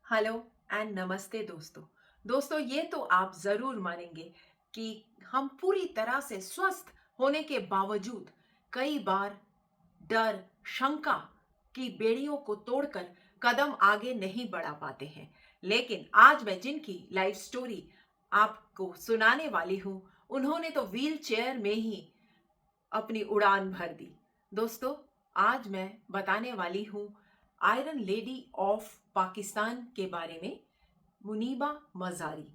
Hello and नमस्ते दोस्तों। दोस्तों, ये तो आप ज़रूर मानेंगे कि हम पूरी तरह से स्वस्थ होने के बावजूद कई बार डर, शंका की बेड़ियों को तोड़कर कदम आगे नहीं बढ़ा पाते हैं। लेकिन आज मैं जिनकी लाइफ स्टोरी आपको सुनाने वाली हूँ, उन्होंने तो व्हील चेयर में ही अपनी उड़ान भर दी। दोस्तों, आज मैं बताने वाली हूँ आयरन लेडी ऑफ पाकिस्तान के बारे में, मुनीबा मज़ारी,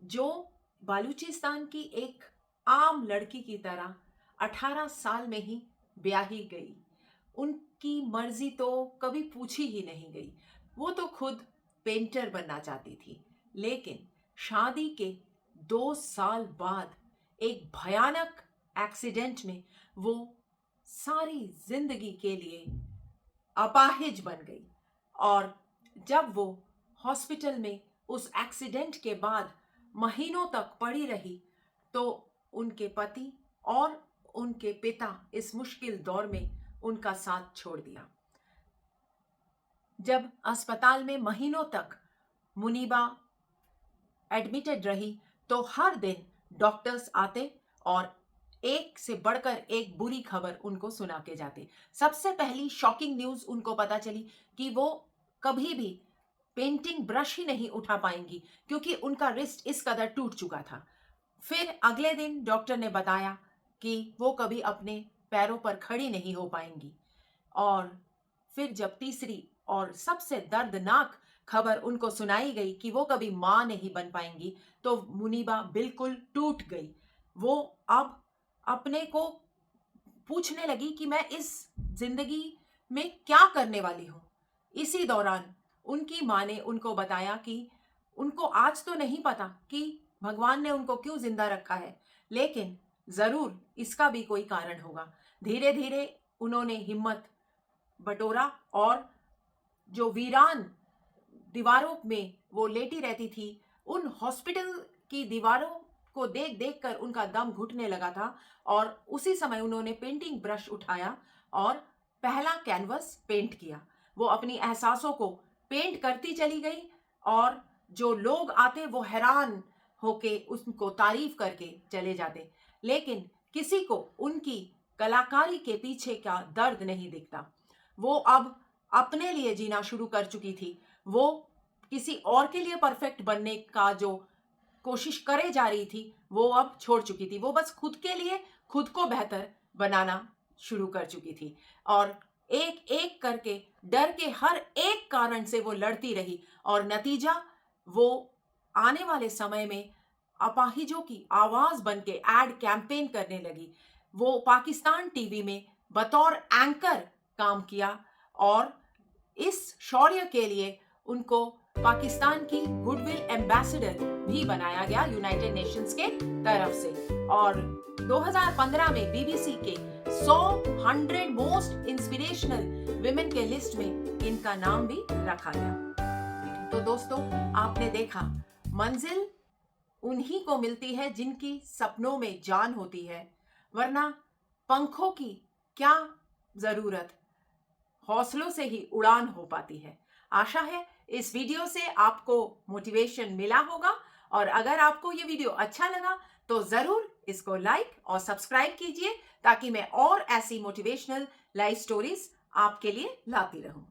जो बालूचिस्तान की एक आम लड़की की तरह 18 साल में ही ब्याही गई। उनकी मर्जी तो कभी पूछी ही नहीं गई। वो तो खुद पेंटर बनना चाहती थी, लेकिन शादी के 2 साल बाद एक भयानक एक्सीडेंट में वो सारी जिंदगी के लिए अपाहिज बन गई। और जब वो हॉस्पिटल में उस एक्सीडेंट के बाद महीनों तक पड़ी रही, तो उनके पति और उनके पिता इस मुश्किल दौर में उनका साथ छोड़ दिया। जब अस्पताल में महीनों तक मुनीबा एडमिटेड रही, तो हर दिन डॉक्टर्स आते और एक से बढ़कर एक बुरी खबर उनको सुना के जाते। सबसे पहली शॉकिंग न्यूज़ उनको पता चली कि वो कभी भी पेंटिंग ब्रश ही नहीं उठा पाएँगी, क्योंकि उनका रिस्ट इस कदर टूट चुका था। फिर अगले दिन डॉक्टर ने बताया कि वो कभी अपने पैरों पर खड़ी नहीं हो पाएँगी। और फिर जब तीसरी और सबसे दर्दनाक खबर उनको सुनाई गई कि वो कभी माँ नहीं बन पाएँगी, तो मुनीबा बिल्कुल टूट गई। वो अब अपने को पूछने लगी कि मैं इस ज़िंदगी में क्या करने वाली हूँ? इसी दौरान उनकी माँ ने उनको बताया कि उनको आज तो नहीं पता कि भगवान ने उनको क्यों ज़िंदा रखा है, लेकिन ज़रूर इसका भी कोई कारण होगा। धीरे-धीरे उन्होंने हिम्मत बटोरा और जो वीरान दीवारों में वो लेटी रहती थी, उन हॉस्पिटल की दीवारों को देख-देख कर उनका दम घुटने लगा था। और उसी समय उन्होंने पेंटिंग ब्रश उठाया और पहला कैनवस पेंट किया। वो अपनी एहसासों को पेंट करती चली गई और जो लोग आते वो हैरान होके उसको तारीफ करके चले जाते। लेकिन किसी को उनकी कलाकारी के पीछे का दर्द नहीं दिखता। वो अब अपने लिए जीना शुरू कर चुकी थी। वो किसी और के लिए परफेक्ट बनने का जो कोशिश करे जा रही थी, वो अब छोड़ चुकी थी। वो बस खुद के लिए खुद को बेहतर बनाना शुरू कर चुकी थी। और एक-एक करके डर के हर एक कारण से वो लड़ती रही और नतीजा वो आने वाले समय में अपाहिजों की आवाज़ बन के एड कैंपेन करने लगी। वो पाकिस्तान टीवी में बतौर एंकर काम किया और इस शौर्य के लिए उनको पाकिस्तान की गुडविल एम्बेसडर भी बनाया गया यूनाइटेड नेशंस के तरफ से। और 2015 में बीबीसी के 100 मोस्ट इंस्पिरेशनल विमेन के लिस्ट में इनका नाम भी रखा गया। तो दोस्तों, आपने देखा, मंजिल उन्हीं को मिलती है जिनकी सपनों में जान होती है, वरना पंखों की क्या जरूरत, हौसलों से ही उड़ान हो पाती है। आशा है इस वीडियो से आपको मोटिवेशन मिला होगा। और अगर आपको ये वीडियो अच्छा लगा तो ज़रूर इसको लाइक और सब्सक्राइब कीजिए, ताकि मैं और ऐसी मोटिवेशनल लाइफ स्टोरीज आपके लिए लाती रहूं।